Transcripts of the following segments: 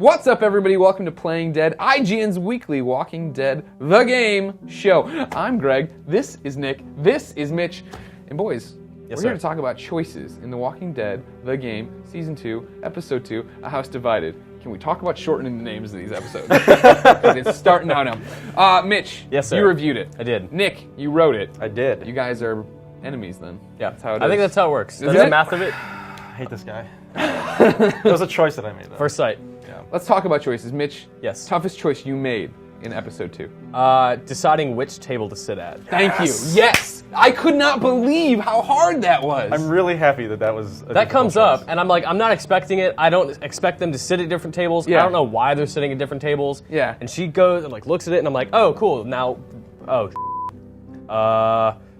What's up, everybody? Welcome to Playing Dead, IGN's weekly Walking Dead The Game show. I'm Greg, this is Nick, this is Mitch, and boys, we're here to talk about choices in The Walking Dead The Game, Season 2, Episode 2, A House Divided. Can we talk about shortening the names of these episodes? Because it's starting out now. Mitch, yes, sir. You reviewed it. I did. Nick, you wrote it. I did. You guys are enemies then. Yeah, that's how it is. I think that's how it works. That's it? the math of it. I hate this guy. It was a choice that I made, though. First sight. Yeah. Let's talk about choices. Mitch, Yes. toughest choice you made in Episode 2. Deciding which table to sit at. Thank you. Yes! I could not believe how hard that was. I'm really happy that was a That comes choice. up, and I'm like, I'm not expecting it. I don't expect them to sit at different tables. Yeah. I don't know why they're sitting at different tables. Yeah. And she goes and like looks at it, and I'm like, oh, cool. Now,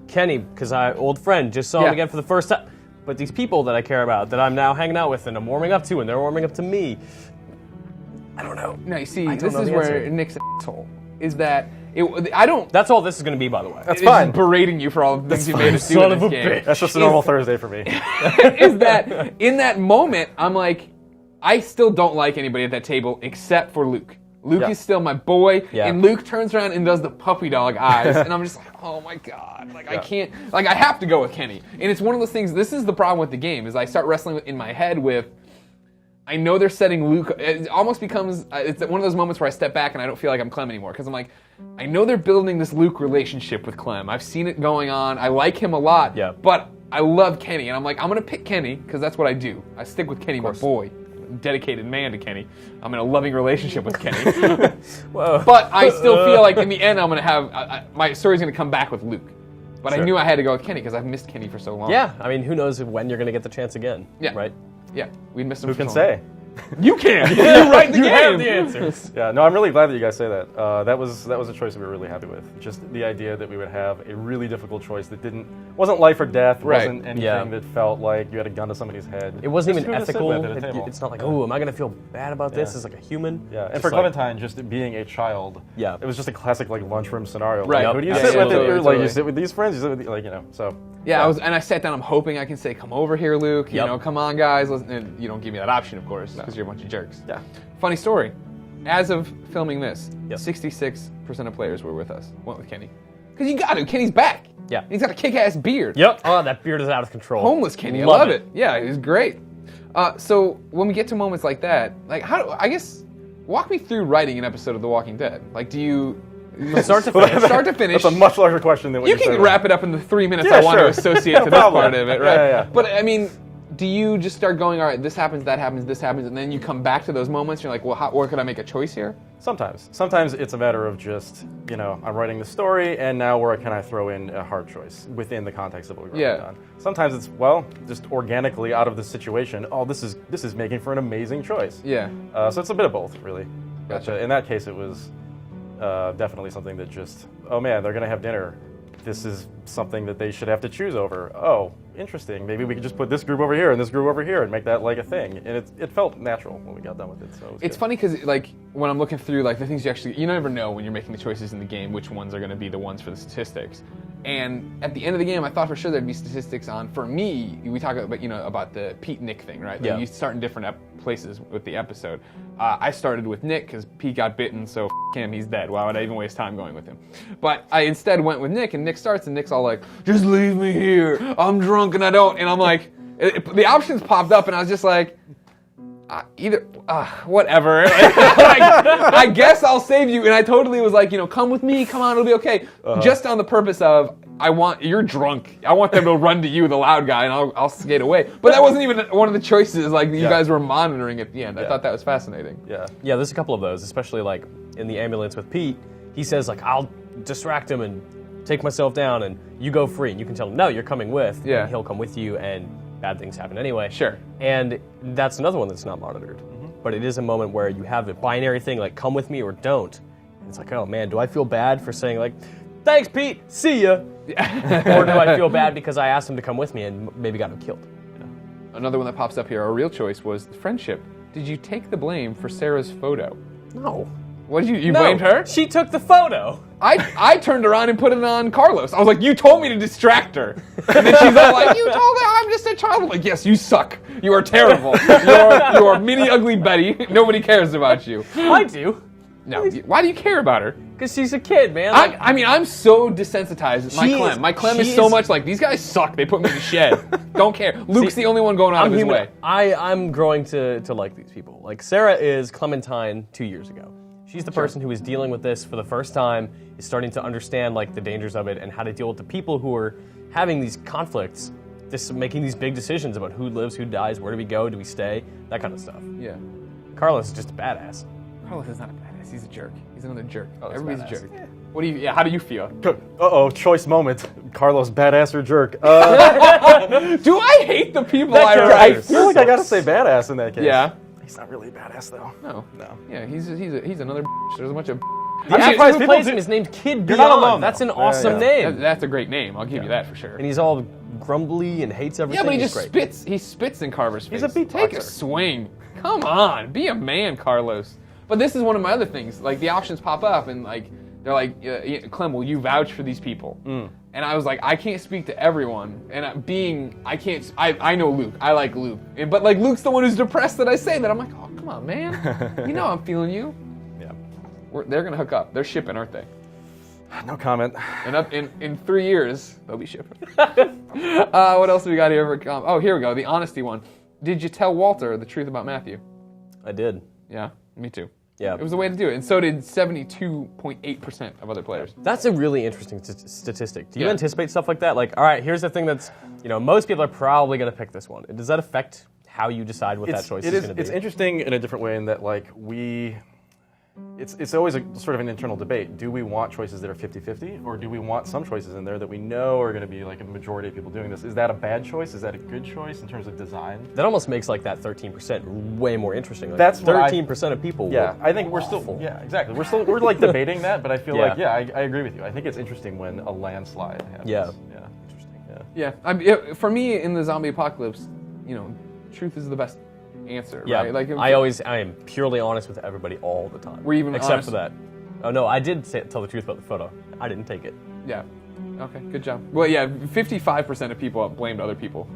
Kenny, because old friend, just saw him again for the first time. But these people that I care about, that I'm now hanging out with, and I'm warming up to, and they're warming up to me. I don't know. No, you see, I don't this know is the where answer. Nick's an asshole. Is that I don't. That's all this is going to be, by the way. That's it's fine. berating you for all the things you made us do Son in of this a game. bitch. That's just a normal Thursday for me. Is that in that moment, I'm like, I still don't like anybody at that table except for Luke. Luke is still my boy, and Luke turns around and does the puppy dog eyes, and I'm just like, oh my god, like I can't, like I have to go with Kenny. And it's one of those things, this is the problem with the game, is I start wrestling in my head with, I know they're setting Luke, it almost becomes, it's one of those moments where I step back and I don't feel like I'm Clem anymore, because I'm like, I know they're building this Luke relationship with Clem. I've seen it going on, I like him a lot, but I love Kenny, and I'm like, I'm going to pick Kenny, because that's what I do. I stick with Kenny, my boy. Dedicated man to Kenny. I'm in a loving relationship with Kenny. Whoa. But I still feel like in the end I'm going to have, my story's going to come back with Luke. But I knew I had to go with Kenny because I've missed Kenny for so long. Yeah, I mean, who knows when you're going to get the chance again, right? Yeah, we'd missed him Who for can so long. say? You can! You write the You game! have the answers. Yeah, no, I'm really glad that you guys say that. That was a choice that we were really happy with. Just the idea that we would have a really difficult choice that wasn't life or death, wasn't anything that felt like you had a gun to somebody's head. It wasn't Just even who to sit ethical. with at a table. It's not like, oh, am I going to feel bad about this as like a human? Yeah, and Just for like, Clementine, just being a child, it was just a classic like lunchroom scenario. Right. Like, who do you Yeah, sit with? totally. Like you sit with these friends, you sit with like so. Yeah, I sat down, I'm hoping I can say, come over here, Luke, you know, come on, guys. And you don't give me that option, of course, because you're a bunch of jerks. Yeah. Funny story. As of filming this, 66% of players were with us, went with Kenny. Because you got to, Kenny's back. Yeah. He's got a kick-ass beard. Yep. Oh, that beard is out of control. Homeless Kenny, I love it. Yeah, it was great. So when we get to moments like that, like walk me through writing an episode of The Walking Dead. Like, do you... Start to finish. Start to finish. That's a much larger question than what you can said. wrap it up in the 3 minutes I want to associate to this part of it, right? Yeah. But I mean, do you just start going, all right, this happens, that happens, this happens, and then you come back to those moments, and you're like, well, or could I make a choice here? Sometimes. Sometimes it's a matter of just, I'm writing the story, and now where can I throw in a hard choice within the context of what we've already done. Sometimes it's, just organically out of the situation, this is making for an amazing choice. Yeah. So it's a bit of both, really. Gotcha. But in that case, it was definitely something that just, oh man, they're going to have dinner. This is something that they should have to choose over. Oh, interesting. Maybe we could just put this group over here and this group over here and make that like a thing. And it felt natural when we got done with it. So it's funny because like when I'm looking through like the things you never know when you're making the choices in the game which ones are going to be the ones for the statistics. And at the end of the game, I thought for sure there'd be statistics on. For me, we talk about about the Pete Nick thing, right? Like you start in different places with the episode. I started with Nick because Pete got bitten, so him, he's dead. Why would I even waste time going with him? But I instead went with Nick, and Nick starts, and Nick's all like, "Just leave me here. I'm drunk and I don't." And I'm like, the options popped up, and I was just like, whatever. I guess I'll save you. And I totally was like, come with me, come on, it'll be okay. Just on the purpose of, you're drunk. I want them to run to you, the loud guy, and I'll skate away. But that wasn't even one of the choices, like, you guys were monitoring at the end. I thought that was fascinating. Yeah, there's a couple of those, especially like in the ambulance with Pete. He says like, I'll distract him and take myself down, and you go free. And you can tell him, no, you're coming with. Yeah. And he'll come with you, and bad things happen anyway. Sure. And that's another one that's not monitored. But it is a moment where you have a binary thing, like come with me or don't. And it's like, oh man, do I feel bad for saying like, thanks Pete, see ya? Or do I feel bad because I asked him to come with me and maybe got him killed? Another one that pops up here, our real choice was friendship. Did you take the blame for Sarah's photo? No. What did you No, blamed her? She took the photo. I turned around and put it on Carlos. I was like, you told me to distract her. And then she's all like, you told her I'm just a child. I'm like, yes, you suck. You are terrible. You are mini ugly Betty. Nobody cares about you. I do. No, why do you care about her? Because she's a kid, man. Like, I mean, I'm so desensitized with my Clem. My Clem is so much like, these guys suck. They put me in the shed. Don't care. Luke's the only one going out of his way. I'm growing to like these people. Like, Sarah is Clementine 2 years ago. She's the person who is dealing with this for the first time, is starting to understand like the dangers of it and how to deal with the people who are having these conflicts, making these big decisions about who lives, who dies, where do we go, do we stay, that kind of stuff. Yeah. Carlos is just a badass. Carlos is not a badass. He's a jerk. He's another jerk. Oh, Everybody's badass. a jerk. What do you? Yeah. How do you feel? Choice moment. Carlos, badass or jerk? Do I hate the people I That write? I feel like I gotta say badass in that case. Yeah. He's not really a badass though. No. No. Yeah. He's another. There's a bunch of. The actor surprised who people plays do- him is named Kid You're not Beyond. alone, That's an though. awesome Yeah. name. That's a great name. I'll give you that for sure. And he's all grumbly and hates everything. Yeah, but he He's just great. spits. He spits in Carver's face. He's a beatboxer. Take a swing. Come on, be a man, Carlos. But this is one of my other things. Like the options pop up, and like they're like, Clem, will you vouch for these people? And I was like, I can't speak to everyone. And I know Luke. I like Luke. But like Luke's the one who's depressed that I say that. I'm like, oh, come on, man. You know I'm feeling you. Yeah. They're gonna hook up. They're shipping, aren't they? No comment. And up in 3 years, they'll be shipping. What else do we got here? Oh, here we go. The honesty one. Did you tell Walter the truth about Matthew? I did. Yeah, me too. Yeah. It was the way to do it. And so did 72.8% of other players. That's a really interesting statistic. Do you Yeah. anticipate stuff like that? Like, all right, here's the thing that's, most people are probably going to pick this one. Does that affect how you decide what that choice is going to be? It's interesting in a different way in that like it's always a sort of an internal debate. Do we want choices that are 50-50, or do we want some choices in there that we know are going to be like a majority of people doing this? Is that a bad choice? Is that a good choice in terms of design? That almost makes like that 13% way more interesting. Like, That's what 13% of people. Yeah, were I think we're awful. still. Yeah, exactly. We're like debating that, but I feel Yeah. like I agree with you. I think it's interesting when a landslide happens. Yeah. Yeah. Interesting. Yeah. For me, in the zombie apocalypse, truth is the best answer, Yeah, right? Like I am purely honest with everybody all the time. Were you even except honest? for that? Oh no, I did tell the truth about the photo. I didn't take it. Yeah. Okay, good job. Well, yeah, 55% of people blamed other people.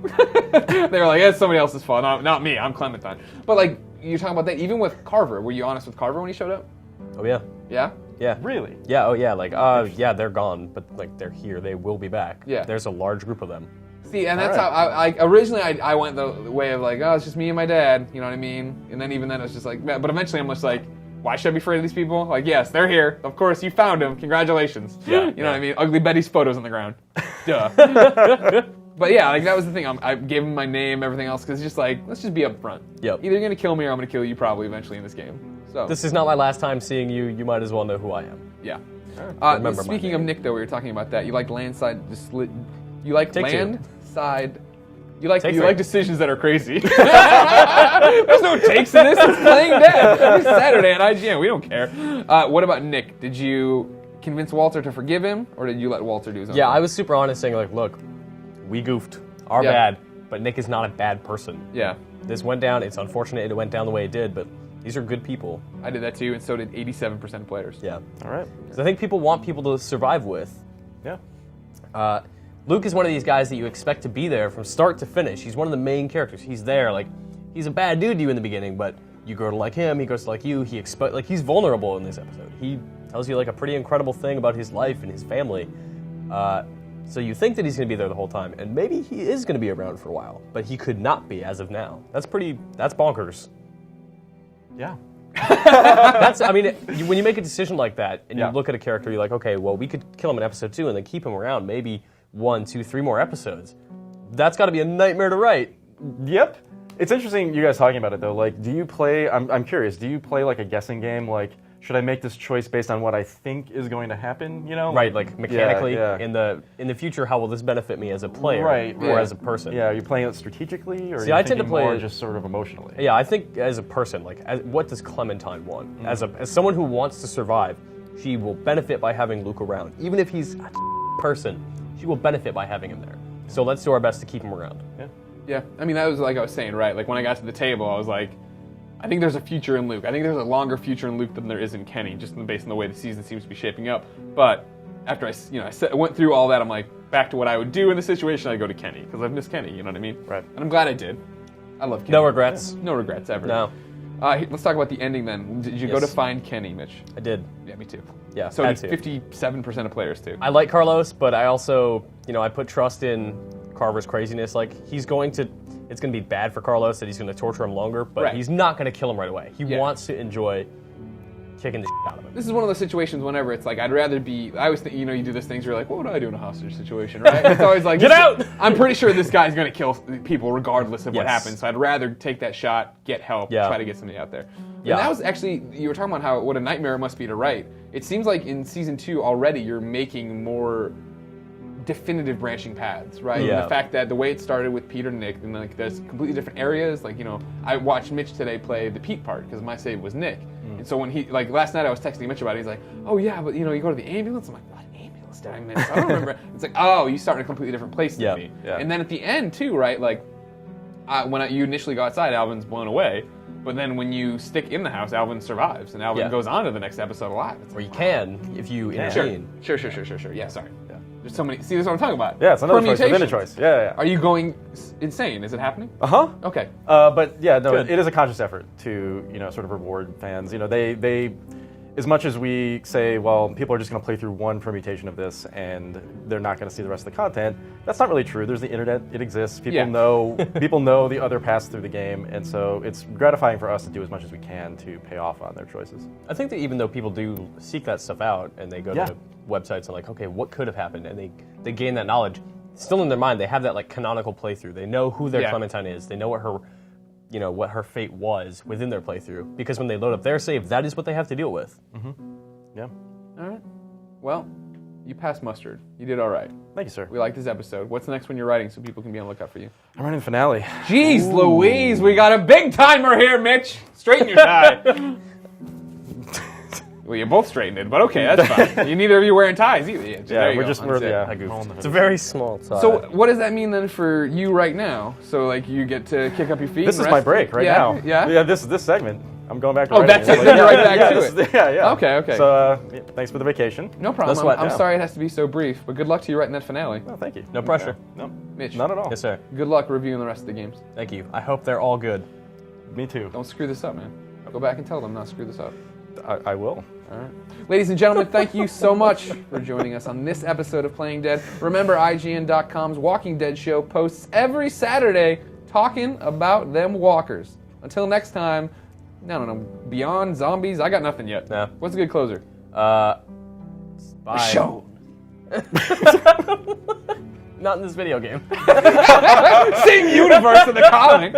They were like, it's somebody else's fault, not me. I'm Clementine. But like, you're talking about that even with Carver. Were you honest with Carver when he showed up? Oh yeah. Yeah. Yeah. Really? Yeah. Oh yeah. Like, yeah, they're gone, but like they're here. They will be back. Yeah. There's a large group of them. See, and that's All right. how I originally I went the way of like, oh, it's just me and my dad, you know what I mean? And then even then it was just like, but eventually I'm just like, why should I be afraid of these people? Like, yes, they're here. Of course, you found them. Congratulations. Yeah, You know what I mean? Ugly Betty's photos on the ground. Duh. But yeah, like that was the thing. I gave him my name, everything else, because it's just like, let's just be upfront. Yep. Either you're gonna kill me or I'm gonna kill you probably eventually in this game. So This is not my last time seeing you. You might as well know who I am. yeah. Remember my Speaking of name. Nick, though, we were talking about that. You like landside, you like Take two. landside. You like Take you three. like decisions that are crazy. There's no takes in this. It's playing dead. Every Saturday at IGN. We don't care. What about Nick? Did you convince Walter to forgive him, or did you let Walter do his own Yeah, thing? I was super honest, saying like, look, we goofed. Our Yeah. bad. But Nick is not a bad person. Yeah, This went down. It's unfortunate it went down the way it did, but these are good people. I did that too, and so did 87% of players. Yeah. All right. Because I think people want people to survive with. Yeah. Luke is one of these guys that you expect to be there from start to finish. He's one of the main characters. He's there, like, he's a bad dude to you in the beginning, but you grow to like him, he grows to like you, he's vulnerable in this episode. He tells you like a pretty incredible thing about his life and his family. So you think that he's going to be there the whole time, and maybe he is going to be around for a while, but he could not be as of now. That's bonkers. Yeah. When you make a decision like that, and Yeah. you look at a character, you're like, okay, well, we could kill him in episode 2 and then keep him around maybe 1, 2, 3 more episodes. That's got to be a nightmare to write. Yep. It's interesting you guys talking about it though. Like, do you play? I'm curious. Do you play like a guessing game? Like, should I make this choice based on what I think is going to happen? You know, Right, like mechanically, Yeah. in the future, how will this benefit me as a player Right, or right. as a person? Yeah. Are you playing it strategically, or See, are you I tend to thinking play more it- just sort of emotionally? Yeah, I think as a person, like, what does Clementine want? As someone who wants to survive, she will benefit by having Luke around. Even if he's a person, she will benefit by having him there. So let's do our best to keep him around. Yeah. Yeah, I mean, that was like I was saying, right? Like when I got to the table, I was like, I think there's a future in Luke. I think there's a longer future in Luke than there is in Kenny, just based on the way the season seems to be shaping up. But after I went through all that, I'm like, back to what I would do in the situation, I go to Kenny, because I've missed Kenny, you know what I mean? Right. And I'm glad I did. I love Kenny. No regrets. No regrets ever. No. Let's talk about the ending then. Did you go to find Kenny, Mitch? I did. Yeah, me too. Yeah, So had did to. 57% of players too. I like Carlos, but I also, I put trust in Carver's craziness. Like, it's going to be bad for Carlos that he's going to torture him longer, but he's not going to kill him right away. He wants to enjoy kicking the shit out of him. This is one of those situations whenever it's like, I'd rather be, I always think, you do those things where you're like, what would I do in a hostage situation, right? It's always like, Get out! I'm pretty sure this guy's going to kill people regardless of what Yes. happens, so I'd rather take that shot, get help, try to get somebody out there. Yeah. And that was actually, you were talking about what a nightmare it must be to write. It seems like in season 2 already you're making more definitive branching paths, right? Yeah. And the fact that the way it started with Pete or Nick, and like there's completely different areas. Like, I watched Mitch today play the Pete part because my save was Nick. And so when he, like last night I was texting Mitch about it, he's like, oh yeah, but you go to the ambulance. I'm like, what ambulance did I miss? I don't remember. It's like, oh, you start in a completely different place than me. Yeah. And then at the end too, right? Like, when you initially go outside, Alvin's blown away. But then when you stick in the house, Alvin survives, and Alvin goes on to the next episode alive. It's Or like, you can, if you intervene. Sure. Yeah, sorry. Yeah. There's so many. See, that's what I'm talking about. Yeah, it's another choice within a Permutations. choice. Yeah. Are you going insane? Is it happening? Uh-huh. Okay. But yeah, no, Good. it is a conscious effort to, sort of reward fans. They as much as we say, well, people are just going to play through one permutation of this and they're not going to see the rest of the content, that's not really true. There's the internet, it exists. People know the other paths through the game, and so it's gratifying for us to do as much as we can to pay off on their choices. I think that even though people do seek that stuff out and they go to websites and like, okay, what could have happened? And they gain that knowledge, still in their mind, they have that like canonical playthrough. They know who their Clementine is. They know what her fate was within their playthrough, because when they load up their save, that is what they have to deal with. Mm-hmm. Yeah. All right. Well, you passed mustard. You did all right. Thank you, sir. We like this episode. What's the next one you're writing so people can be on the lookout for you? I'm running the finale. Jeez Louise, we got a big timer here, Mitch. Straighten your tie. Well, you both straightened it, but okay, that's fine. Neither of you wearing ties either. I goofed. It's a very small tie. So what does that mean then for you right now? So like you get to kick up your feet. This and is my rest? break right now. Yeah. This segment. I'm going back to Oh, writing. that's it. Then you're right back to this it. is- yeah. Okay. So thanks for the vacation. No problem. No sweat. I'm sorry it has to be so brief, but good luck to you writing that finale. Oh, thank you. No pressure. No, Mitch, not at all. Yes, sir. good luck reviewing the rest of the games. Thank you. I hope they're all good. Me too. Don't screw this up, man. Go back and tell them not to screw this up. I will. All right. Ladies and gentlemen, thank you so much for joining us on this episode of Playing Dead. Remember, IGN.com's Walking Dead show posts every Saturday talking about them walkers. Until next time, I don't know, beyond zombies, I got nothing yet. No. What's a good closer? Bye. Show. Not in this video game. Same universe in the comic.